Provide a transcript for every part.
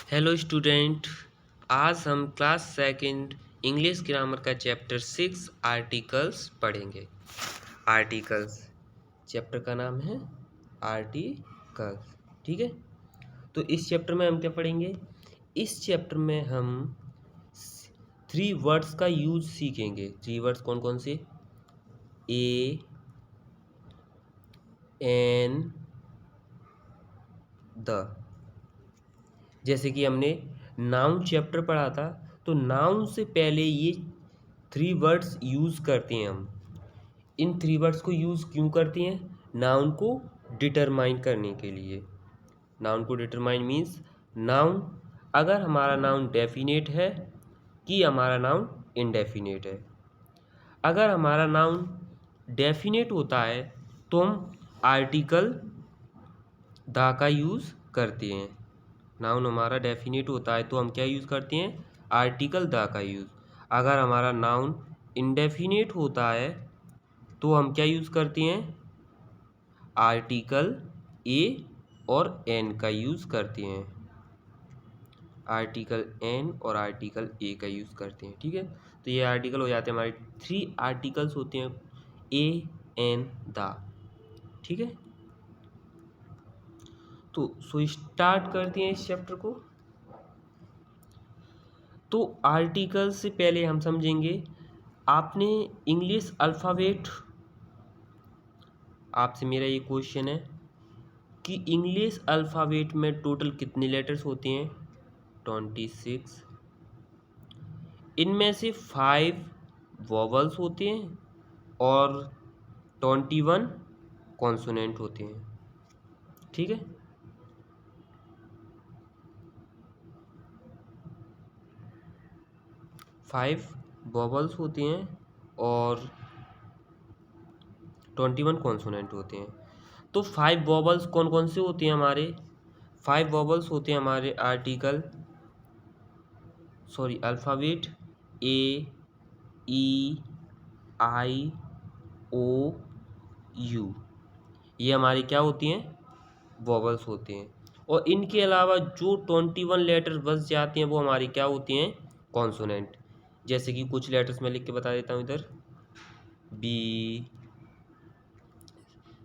Hello student. आज हम class second English grammar का चैप्टर 6 आर्टिकल्स पढ़ेंगे। आर्टिकल्स चैप्टर का नाम है आर्टिकल्स। ठीक है, तो इस चैप्टर में हम क्या पढ़ेंगे? इस चैप्टर में हम 3 वर्ड्स का यूज सीखेंगे। 3 वर्ड्स कौन कौन से? ए, एन, द। जैसे कि हमने नाउन चैप्टर पढ़ा था, तो नाउन से पहले ये 3 वर्ड्स यूज़ करते हैं हम। इन 3 वर्ड्स को यूज़ क्यों करते हैं? नाउन को डिटरमाइन करने के लिए। नाउन को डिटरमाइन मीन्स नाउन, अगर हमारा नाउन डेफिनेट है कि हमारा नाउन इनडेफिनेट है। अगर हमारा नाउन डेफिनेट होता है तो हम आर्टिकल द का यूज़ करते हैं। नाउन हमारा डेफिनेट होता है तो हम क्या यूज़ करते हैं? आर्टिकल द का यूज़। अगर हमारा नाउन इनडेफिनेट होता है तो हम क्या यूज़ करते हैं? आर्टिकल ए और एन का यूज़ करते हैं। आर्टिकल एन और आर्टिकल ए का यूज़ करते हैं। ठीक है, तो ये आर्टिकल हो जाते हैं हमारे 3 आर्टिकल्स होते हैं, ए, एन, द। ठीक है, तो स्टार्ट करते हैं इस चैप्टर को। तो आर्टिकल से पहले हम समझेंगे, आपने इंग्लिश अल्फ़ाबेट, आपसे मेरा ये क्वेश्चन है कि इंग्लिश अल्फ़ाबेट में टोटल कितने लेटर्स होते हैं? 26। इनमें से 5 वोवल्स होते हैं और 21 कॉन्सोनेंट होते हैं। ठीक है, 5 वोवल्स होते हैं और 21 कॉन्सोनेंट होते हैं। तो 5 वोवल्स कौन कौन से होते हैं हमारे? 5 वोवल्स होते हैं हमारे alphabet A, E, I, O, you. ये हमारी क्या होती हैं? वोवल्स होते हैं। और इनके अलावा जो 21 लेटर बच जाते हैं वो हमारी क्या होती हैं? कॉन्सोनेंट। जैसे कि कुछ लेटर्स मैं लिख के बता देता हूँ इधर, बी,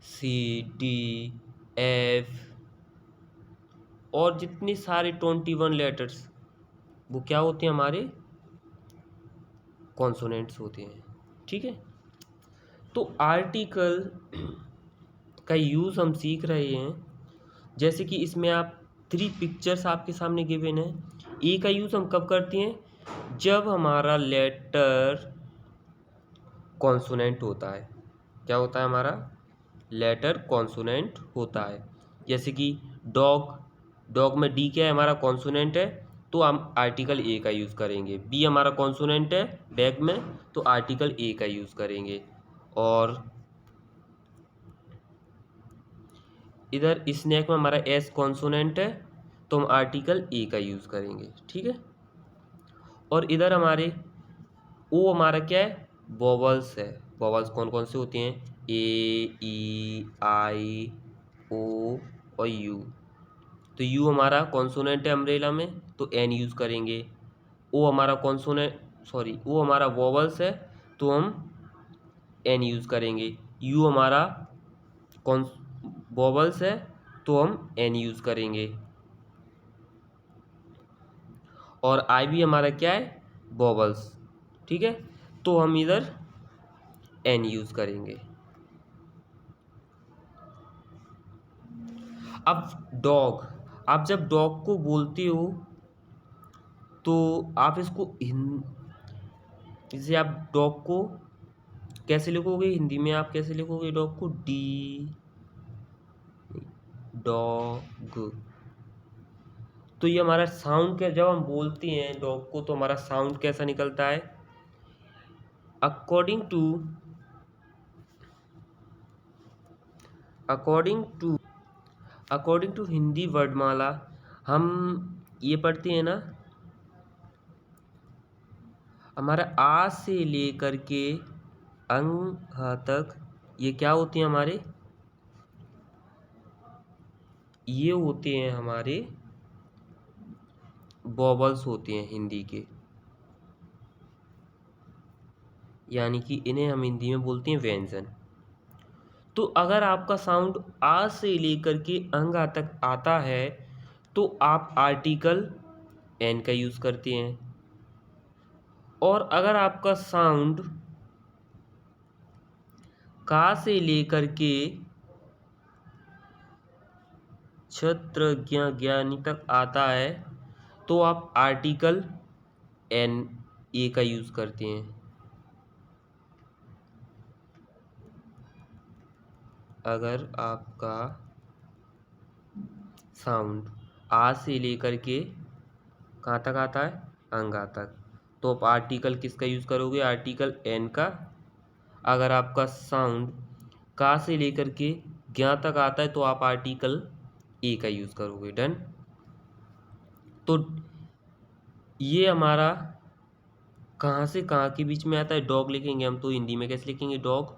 सी, डी, एफ, और जितने सारे 21 लेटर्स वो क्या होते हैं? हमारे कॉन्सोनेंट्स होते हैं। ठीक है, तो आर्टिकल का यूज़ हम सीख रहे हैं। जैसे कि इसमें आप 3 पिक्चर्स आपके सामने गिवन है। ए का यूज़ हम कब करते हैं? जब हमारा लेटर कॉन्सोनेंट होता है। क्या होता है हमारा? लेटर कॉन्सोनेंट होता है। जैसे कि डॉग, डॉग में डी क्या है? हमारा कॉन्सोनेंट है, तो हम आर्टिकल ए का यूज़ करेंगे। बी हमारा कॉन्सोनेंट है बैग में, तो आर्टिकल ए का यूज़ करेंगे। और इधर स्नैक में हमारा एस कॉन्सोनेंट है, तो हम आर्टिकल ए का यूज़ करेंगे। ठीक है, और इधर हमारे ओ हमारा क्या है? वोवल्स है। वोवल्स कौन कौन से होते हैं? ए, ई, आई, ओ और यू। तो यू हमारा कॉन्सोनेंट है अम्ब्रेला में, तो एन यूज़ करेंगे। ओ हमारा ओ हमारा वोवल्स है, तो हम एन यूज़ करेंगे। यू हमारा कॉन्स वोवल्स है, तो हम एन यूज़ करेंगे। और आई भी हमारा क्या है? वोवल्स। ठीक है, तो हम इधर एन यूज़ करेंगे। अब डॉग, आप जब डॉग को बोलते हो तो आप इसको जैसे आप डॉग को कैसे लिखोगे? हिंदी में आप कैसे लिखोगे डॉग को? D, dog. तो ये हमारा साउंड क्या, जब हम बोलते हैं डॉग को तो हमारा साउंड कैसा निकलता है? According to according to Hindi वर्डमाला हम ये पढ़ते हैं ना, हमारा आ से लेकर के अंग तक ये क्या होते हैं हमारे? ये होते हैं हमारे वॉवल्स होते हैं हिंदी के, यानी कि इन्हें हम हिंदी में बोलते हैं व्यंजन। तो अगर आपका साउंड आ से लेकर के अंगा तक आता है तो आप आर्टिकल एन का यूज़ करते हैं, और अगर आपका साउंड का से लेकर के छत्र ज्ञानी तक आता है तो आप आर्टिकल एन ए का यूज़ करते हैं। अगर आपका साउंड आ से लेकर के कहाँ तक आता है, अंगा तक, तो आप आर्टिकल किसका यूज़ करोगे, आर्टिकल एन का। अगर आपका साउंड का से लेकर के ज्ञा तक आता है तो आप आर्टिकल ए का यूज़ करोगे। डन। तो ये हमारा कहाँ से कहाँ के बीच में आता है, डॉग लिखेंगे हम तो हिंदी में कैसे लिखेंगे, डॉग,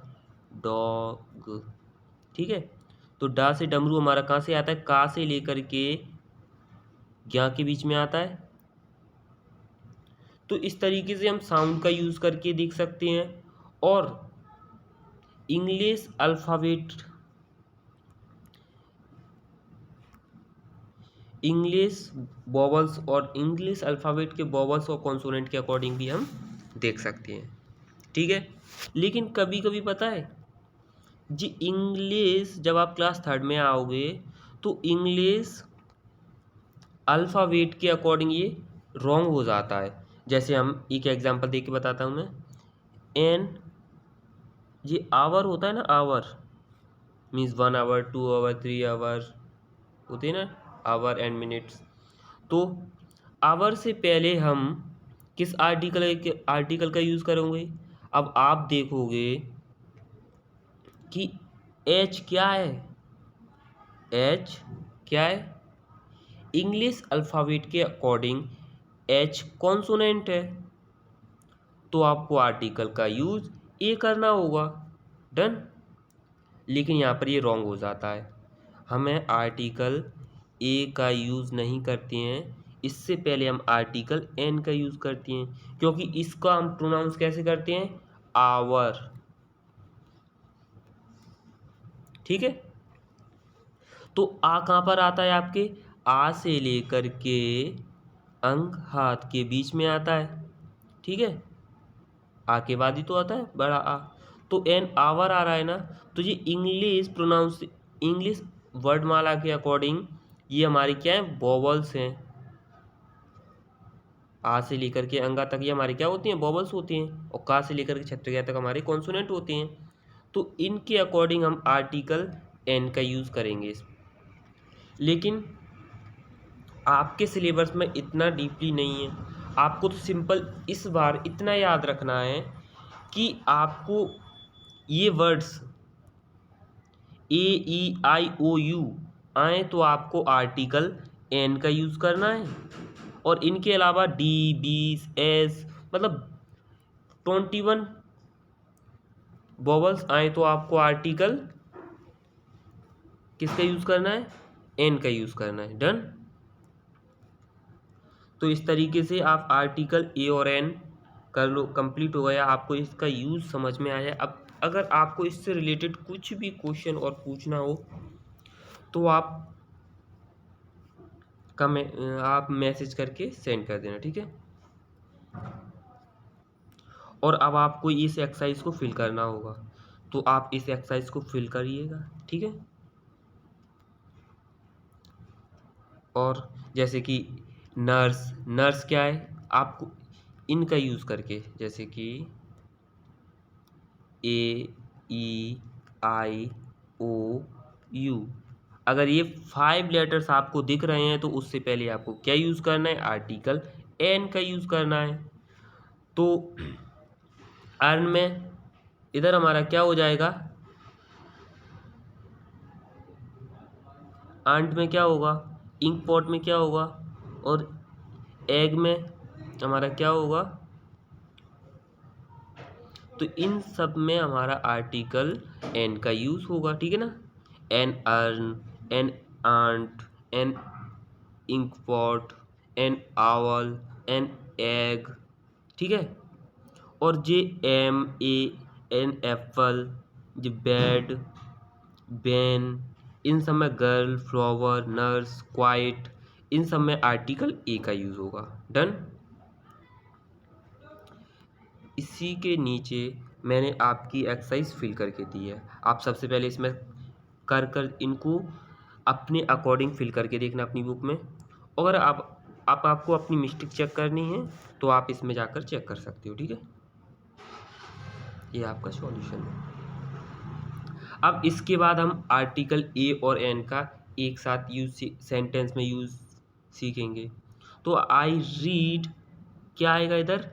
डॉग। ठीक है। तो डा से डमरू हमारा कहाँ से आता है, का से लेकर के ज्ञा के बीच में आता है। तो इस तरीके से हम साउंड का यूज़ करके देख सकते हैं। और इंग्लिश अल्फ़ाबेट, इंग्लिश वॉवल्स और इंग्लिश अल्फ़ाबेट के वॉवल्स और कॉन्सोनेंट के अकॉर्डिंग भी हम देख सकते हैं। ठीक है। लेकिन कभी कभी पता है जी, इंग्लिश जब आप क्लास थर्ड में आओगे तो इंग्लिश अल्फ़ाबेट के अकॉर्डिंग ये रॉन्ग हो जाता है। जैसे हम एक एग्जांपल दे के बताता हूँ मैं। एन, ये आवर होता है ना, hour means 1 hour, 2 hour, 3 hour होते हैं ना, आवर एंड मिनट्स। तो आवर से पहले हम किस आर्टिकल का यूज़ करेंगे। अब आप देखोगे कि एच क्या है, एच क्या है, इंग्लिश अल्फ़ाबेट के अकॉर्डिंग एच कॉन्सोनेंट है, तो आपको आर्टिकल का यूज़ ए करना होगा। डन। लेकिन यहाँ पर ये रॉन्ग हो जाता है, हमें आर्टिकल ए का यूज़ नहीं करते हैं, इससे पहले हम आर्टिकल एन का यूज़ करते हैं, क्योंकि इसका हम प्रोनाउंस कैसे करते हैं, आवर। ठीक है। तो आ कहाँ पर आता है आपके, आ से लेकर के अंग हाथ के बीच में आता है। ठीक है। आ के बाद ही तो आता है बड़ा आ। तो एन आवर आ रहा है ना, तो ये इंग्लिश प्रोनाउंस, इंग्लिश वर्डमाला के अकॉर्डिंग ये हमारी क्या है, वॉवल्स हैं। आ से लेकर के अंगा तक ये हमारे क्या होती हैं, वॉवल्स होती हैं, और का से लेकर के छत्रज्ञा तक हमारे कॉन्सोनेंट होते हैं। तो इनके अकॉर्डिंग हम आर्टिकल एन का यूज़ करेंगे। लेकिन आपके सिलेबस में इतना डीपली नहीं है, आपको तो सिंपल इस बार इतना याद रखना है कि आपको ये words A E I O you आए तो आपको आर्टिकल एन का यूज़ करना है, और इनके अलावा डी, बी, एस, मतलब 21 वॉवल्स आए तो आपको आर्टिकल किसका यूज़ करना है, एन का यूज़ करना है। डन। तो इस तरीके से आप आर्टिकल ए और एन कर लो, कंप्लीट हो गया, आपको इसका यूज़ समझ में आया। अब अगर आपको इससे रिलेटेड कुछ भी क्वेश्चन और पूछना हो तो आप मैसेज करके सेंड कर देना। ठीक है। और अब आपको इस एक्सरसाइज को फिल करना होगा, तो आप इस एक्सरसाइज को फिल करिएगा। ठीक है। और जैसे कि नर्स, नर्स क्या है, आपको इनका यूज़ करके, जैसे कि ए ई आई ओ यू, अगर ये 5 लेटर्स आपको दिख रहे हैं तो उससे पहले आपको क्या यूज़ करना है, आर्टिकल एन का यूज़ करना है। तो अर्न में इधर हमारा क्या हो जाएगा, आंट में क्या होगा, इंक पॉट में क्या होगा, और एग में हमारा क्या होगा। तो इन सब में हमारा आर्टिकल एन का यूज़ होगा। ठीक है ना। An earn, an ant, an ink pot, an hour, an egg, ठीक है। और जे एम ए एन एप्पल, जे बैड, बैन, इन सब में गर्ल, फ्लावर, नर्स, क्वाइट, इन सब में आर्टिकल ए का यूज़ होगा। डन। इसी के नीचे मैंने आपकी एक्सरसाइज फिल करके दी है। आप सबसे पहले इसमें कर इनको अपने अकॉर्डिंग फिल करके देखना अपनी बुक में। अगर आपको अपनी मिस्टेक चेक करनी है तो आप इसमें जाकर चेक कर सकते हो, ठीक है। ये आपका सॉल्यूशन है। अब इसके बाद हम आर्टिकल ए और एन का एक साथ यूज सेंटेंस में यूज सीखेंगे। तो आई रीड, क्या आएगा इधर,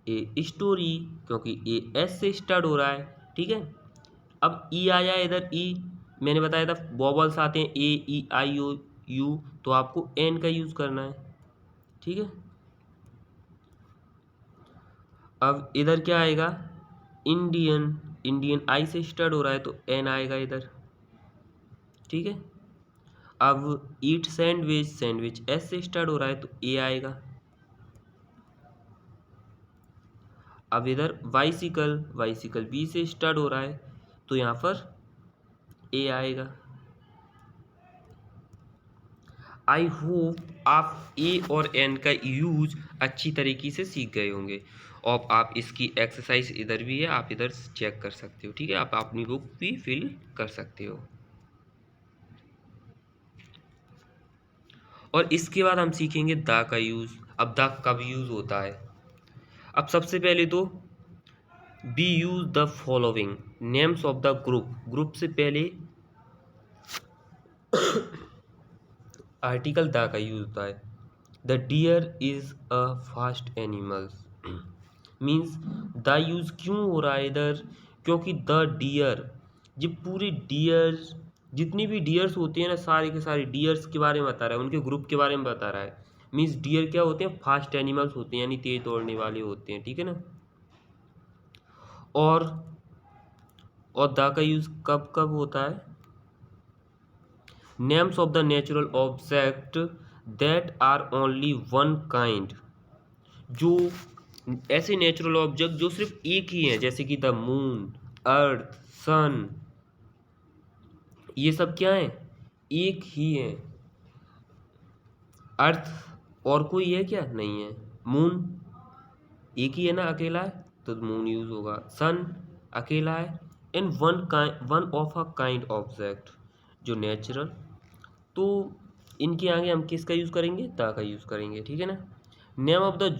ए स्टोरी, क्योंकि ए एस से स्टार्ट हो रहा है, ठीक है। अब ई आया इधर, ई मैंने बताया था वॉवल्स आते हैं ए ई आई ओ यू, तो आपको एन का यूज़ करना है, ठीक है। अब इधर क्या आएगा, इंडियन, इंडियन आई से स्टार्ट हो रहा है तो एन आएगा इधर, ठीक है। अब ईट सैंडविच, सैंडविच एस से स्टार्ट हो रहा है तो ए आएगा। अब इधर बाइसिकल, बाइसिकल बी से स्टार्ट हो रहा है तो यहाँ पर ए आएगा। आई होप आप ए और एन का यूज अच्छी तरीके से सीख गए होंगे। और आप इसकी एक्सरसाइज इधर भी है, आप इधर चेक कर सकते हो, ठीक है। आप अपनी बुक भी फिल कर सकते हो। और इसके बाद हम सीखेंगे द का यूज़। अब द कब यूज़ होता है। अब सबसे पहले तो be use the following names of the group, group से पहले आर्टिकल द का यूज होता है। The deer is a fast animal, means the use क्यों हो रहा है इधर, क्योंकि द डियर, ये पूरे डियर, जितनी भी डियर्स होती हैं ना, सारे के सारे डियर्स के बारे में बता रहा है, उनके ग्रुप के बारे में बता रहा है। मीन्स डियर क्या होते हैं, फास्ट एनिमल्स होते हैं, यानी तेज दौड़ने वाले होते हैं, ठीक है ना। और द का यूज कब कब होता है, names of the natural object that are only one kind, जो ऐसे नेचुरल ऑब्जेक्ट जो सिर्फ एक ही हैं, जैसे कि द मून, अर्थ, सन, ये सब क्या है, एक ही है। अर्थ और कोई है क्या, नहीं है। मून एक ही है ना, अकेला है तो मून यूज होगा। सन अकेला है। And one of a kind object, जो नेचुरल, तो इनके आगे हम किसका यूज़ करेंगे, द का यूज़ करेंगे, ठीक है ना। Name of the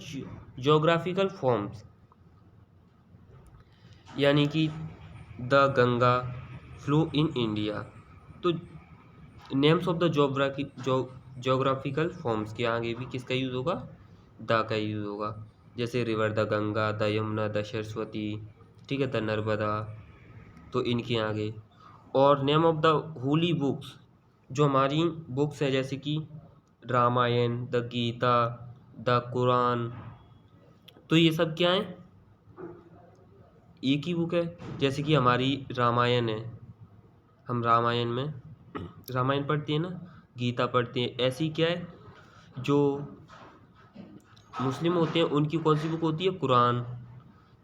geographical forms, यानी कि the Ganga flow in India, तो names of the geographical forms के आगे भी किसका यूज़ होगा, द का यूज़ होगा। जैसे river the Ganga, the Yamuna, the Saraswati, ठीक है, द नर्मदा, तो इनके आगे। और name of the holy books, जो हमारी बुक्स हैं, जैसे कि Ramayan, the Gita, the Quran, तो ये सब क्या है, एक ही बुक है। जैसे कि हमारी रामायण है, हम रामायण में रामायण पढ़ते हैं ना, गीता पढ़ते हैं, ऐसी क्या है, जो मुस्लिम होते हैं उनकी कौन सी बुक होती है, कुरान,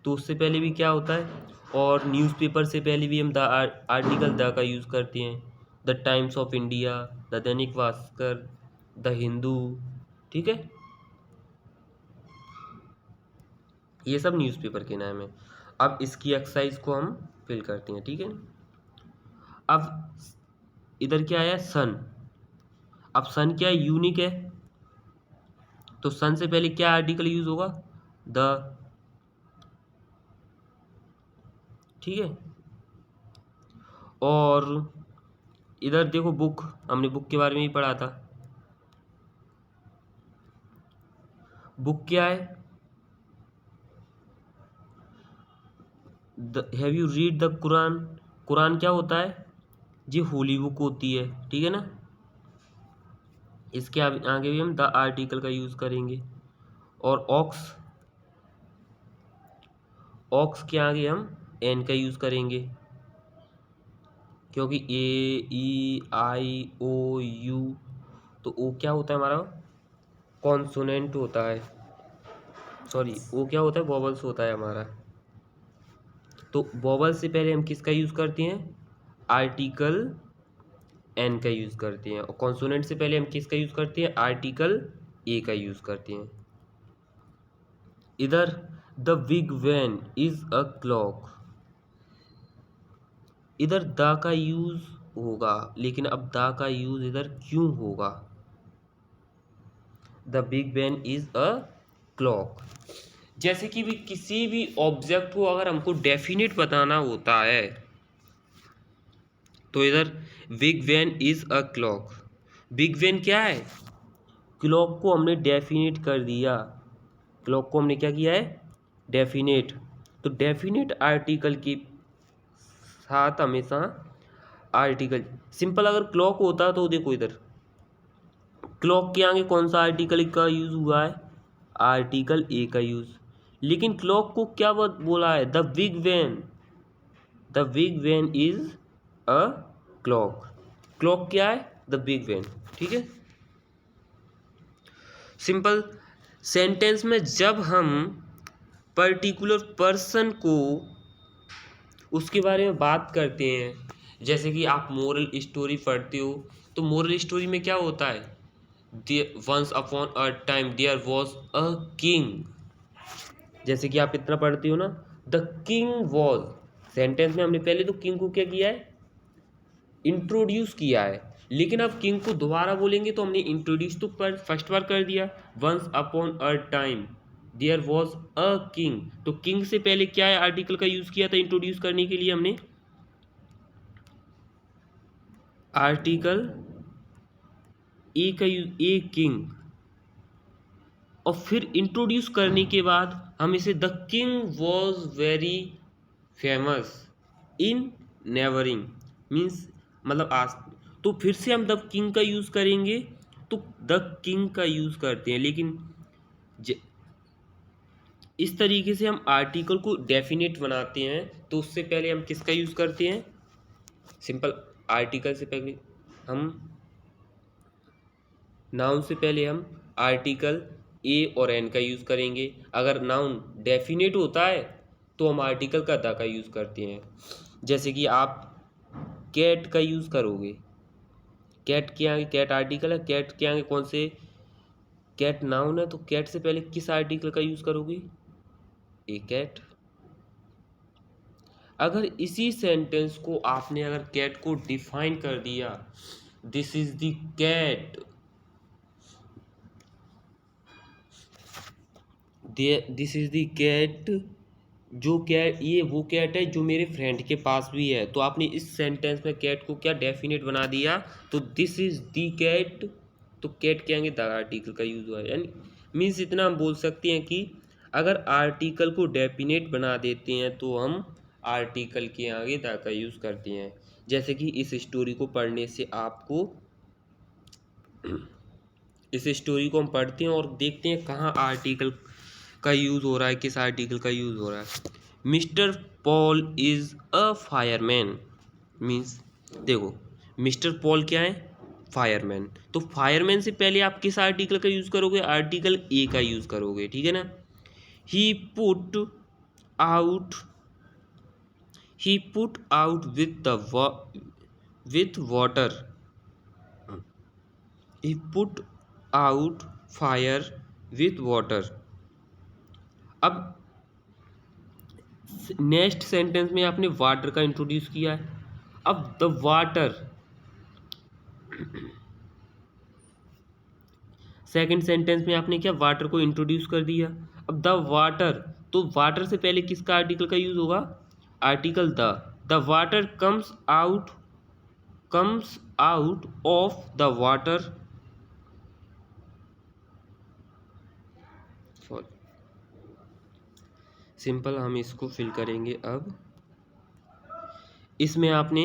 तो उससे पहले भी क्या होता है। और न्यूज़पेपर से पहले भी हम द आर्टिकल द का यूज़ करते हैं। The times of India, the Dainik Bhaskar, the Hindu, ठीक है, ये सब न्यूज़पेपर के नाम है। अब इसकी एक्सरसाइज को हम फिल करते हैं, ठीक है। अब इधर क्या आया, सन। अब सन क्या है, यूनिक है, तो सन से पहले क्या आर्टिकल यूज होगा, द, ठीक है। और इधर देखो बुक, हमने बुक के बारे में ही पढ़ा था। बुक क्या है, have you read the Quran, Quran क्या होता है, जी होली बुक होती है, ठीक है ना। इसके आगे भी हम द आर्टिकल का यूज़ करेंगे। और ऑक्स, ऑक्स के आगे हम एन का यूज़ करेंगे, क्योंकि ए ई आई ओ यू, तो ओ क्या होता है हमारा, कॉन्सोनेंट होता है, सॉरी वो क्या होता है, वॉवल्स होता है हमारा। तो वॉवल से पहले हम किसका यूज़ करते हैं, आर्टिकल एन का यूज़ करते हैं, और कॉन्सोनेंट से पहले हम किसका यूज़ करते हैं, आर्टिकल ए का यूज़ करते हैं। इधर the Big Ben is a clock, इधर द का यूज़ होगा, लेकिन अब द का यूज़ इधर क्यों होगा, the Big Ben is a clock. जैसे कि भी किसी भी ऑब्जेक्ट को अगर हमको डेफिनेट बताना होता है तो इधर Big Ben is a clock, Big Ben क्या है, क्लॉक को हमने डेफिनेट कर दिया, क्लॉक को हमने क्या किया है, डेफिनेट। तो डेफिनेट आर्टिकल के साथ हमेशा आर्टिकल, सिंपल अगर क्लॉक होता तो देखो इधर क्लॉक के आगे कौन सा आर्टिकल का यूज़ हुआ है, आर्टिकल ए का यूज़, लेकिन क्लॉक को क्या बोला है, the Big Ben, the Big Ben is a clock, clock क्या है, द बिग वैन। ठीक है, सिंपल सेंटेंस में जब हम पर्टिकुलर पर्सन को उसके बारे में बात करते हैं, जैसे कि आप मोरल स्टोरी पढ़ते हो, तो मोरल स्टोरी में क्या होता है, once upon a time there was a king, जैसे कि आप इतना पढ़ते हो ना, द किंग वॉज, सेंटेंस में हमने पहले तो किंग को क्या किया है, इंट्रोड्यूस किया है, लेकिन अब किंग को दोबारा बोलेंगे तो हमने इंट्रोड्यूस तो फर्स्ट बार कर दिया, once upon a time there was a king, तो किंग से पहले क्या है, आर्टिकल का यूज किया था इंट्रोड्यूस करने के लिए हमने, आर्टिकल ए का यूज, ए किंग, और फिर इंट्रोड्यूस करने के बाद हम इसे the king was very famous in neighbouring, means मतलब आज, तो फिर से हम द किंग का यूज़ करेंगे, तो द किंग का यूज़ करते हैं, लेकिन इस तरीके से हम आर्टिकल को डेफिनेट बनाते हैं, तो उससे पहले हम किसका यूज़ करते हैं, सिंपल आर्टिकल से पहले हम, नाउन से पहले हम आर्टिकल ए और एन का यूज़ करेंगे, अगर नाउन डेफिनेट होता है तो हम आर्टिकल का द का यूज़ करते हैं। जैसे कि आप कैट का यूज़ करोगे, कैट के आगे, कैट आर्टिकल है, कैट के आगे कौन से, कैट नाउन है, तो कैट से पहले किस आर्टिकल का यूज़ करोगे, ए कैट। अगर इसी सेंटेंस को आपने अगर कैट को डिफाइन कर दिया, this is the cat, this is the cat, जो कैट, ये वो कैट है जो मेरे फ्रेंड के पास भी है, तो आपने इस सेंटेंस में कैट को क्या डेफिनेट बना दिया, तो दिस इज द कैट, तो कैट के आगे द आर्टिकल का यूज हुआ है, यानी मीन्स इतना हम बोल सकते हैं कि अगर आर्टिकल को डेफिनेट बना देते हैं तो हम आर्टिकल के आगे द का यूज़ करते हैं। जैसे कि इस स्टोरी को पढ़ने से आपको, इस स्टोरी को हम पढ़ते हैं और देखते हैं कहाँ आर्टिकल का यूज़ हो रहा है, किस आर्टिकल का यूज़ हो रहा है। Mister Paul is a fireman, means देखो मिस्टर पॉल क्या है, फायरमैन, तो फायरमैन से पहले आप किस आर्टिकल का यूज़ करोगे, आर्टिकल ए का यूज़ करोगे, ठीक है ना। He put out, he put out with water, he put out fire with water। अब नेक्स्ट सेंटेंस में आपने वाटर का इंट्रोड्यूस किया है, अब द वाटर, सेकंड सेंटेंस में आपने क्या वाटर को इंट्रोड्यूस कर दिया, अब द वाटर, तो वाटर से पहले किसका आर्टिकल का यूज होगा, article the water comes out of the water, simple हम इसको फिल करेंगे। अब इसमें आपने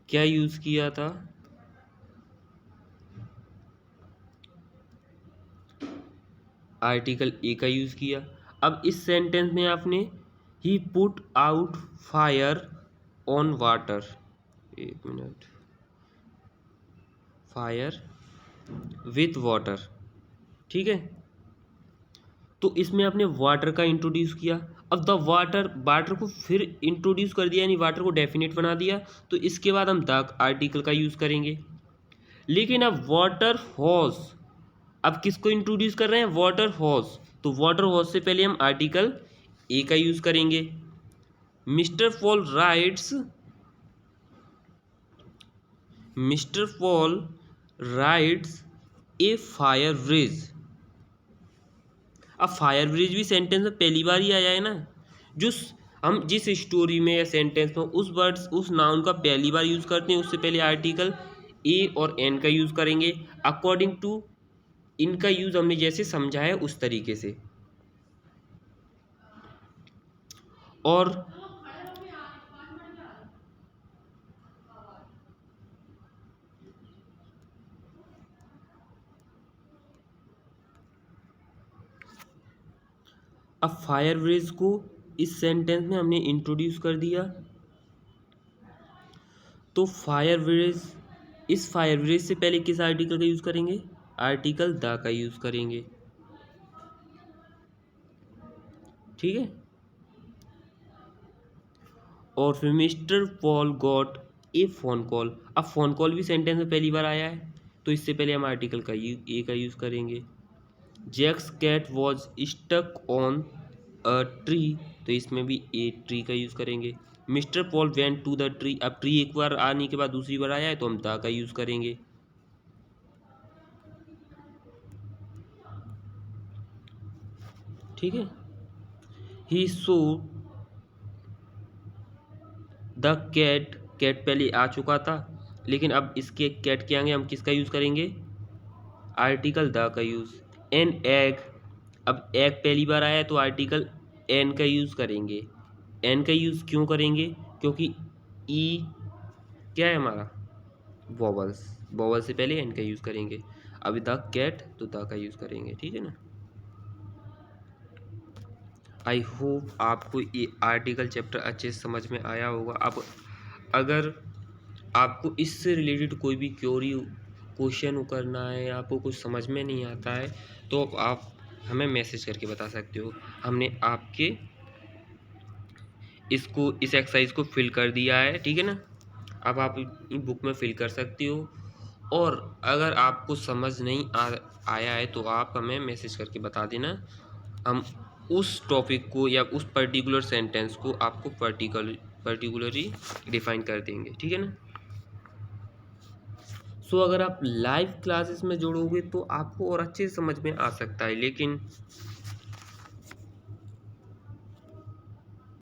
क्या यूज़ किया था, आर्टिकल ए का यूज़ किया। अब इस सेंटेंस में आपने he put out fire on water, एक मिनट, फायर विथ वाटर, ठीक है। तो इसमें आपने वाटर का इंट्रोड्यूस किया। अब द वाटर को फिर इंट्रोड्यूस कर दिया, यानी वाटर को डेफिनेट बना दिया, तो इसके बाद हम द आर्टिकल का यूज़ करेंगे। लेकिन अब वाटर हॉर्स, अब किसको इंट्रोड्यूस कर रहे हैं? Water horse. तो वाटर हॉर्स से पहले हम आर्टिकल ए का यूज़ करेंगे। मिस्टर पॉल राइड्स ए फायर ब्रिज। अब फायर ब्रिज भी सेंटेंस में पहली बार ही आया है ना। हम जिस स्टोरी में या सेंटेंस में उस नाउन का पहली बार यूज़ करते हैं, उससे पहले आर्टिकल ए और एन का यूज़ करेंगे अकॉर्डिंग टू इनका यूज़ हमने जैसे समझा है उस तरीके से। और अब फायर ब्रिज को इस सेंटेंस में हमने इंट्रोड्यूस कर दिया, तो इस फायर ब्रिज से पहले किस आर्टिकल का यूज़ करेंगे? आर्टिकल द का यूज़ करेंगे। ठीक है। और फिर mister Paul got a phone call. अब फ़ोन कॉल भी सेंटेंस में पहली बार आया है, तो इससे पहले हम आर्टिकल का ए का यूज़ करेंगे। Jack's cat was stuck on a tree, तो इसमें भी ए ट्री का यूज़ करेंगे। Mister Paul went to the tree. अब ट्री एक बार आने के बाद दूसरी बार आया है, तो हम द का यूज़ करेंगे। ठीक है। ही सो द कैट पहले आ चुका था, लेकिन अब इसके कैट के आगे हम किसका यूज़ करेंगे? आर्टिकल द का यूज़। एन एग, अब एग पहली बार आया है तो आर्टिकल एन का यूज़ करेंगे। एन का यूज़ क्यों करेंगे? क्योंकि ई क्या है हमारा? वॉवल से पहले एन का यूज़ करेंगे। अब द कैट, तो द का यूज़ करेंगे। ठीक है ना। आई होप आपको ये आर्टिकल चैप्टर अच्छे से समझ में आया होगा। अब अगर आपको इससे रिलेटेड कोई भी क्वेश्चन करना है, आपको कुछ समझ में नहीं आता है, तो आप हमें मैसेज करके बता सकते हो। हमने आपके इस एक्सरसाइज को फिल कर दिया है। ठीक है ना। अब आप बुक में फिल कर सकते हो, और अगर आपको समझ नहीं आया है तो आप हमें मैसेज करके बता देना। हम उस टॉपिक को या उस पर्टिकुलर सेंटेंस को आपको पर्टिकुलरली डिफाइन कर देंगे। ठीक है ना। सो अगर आप लाइव क्लासेस में जुड़ोगे तो आपको और अच्छे से समझ में आ सकता है, लेकिन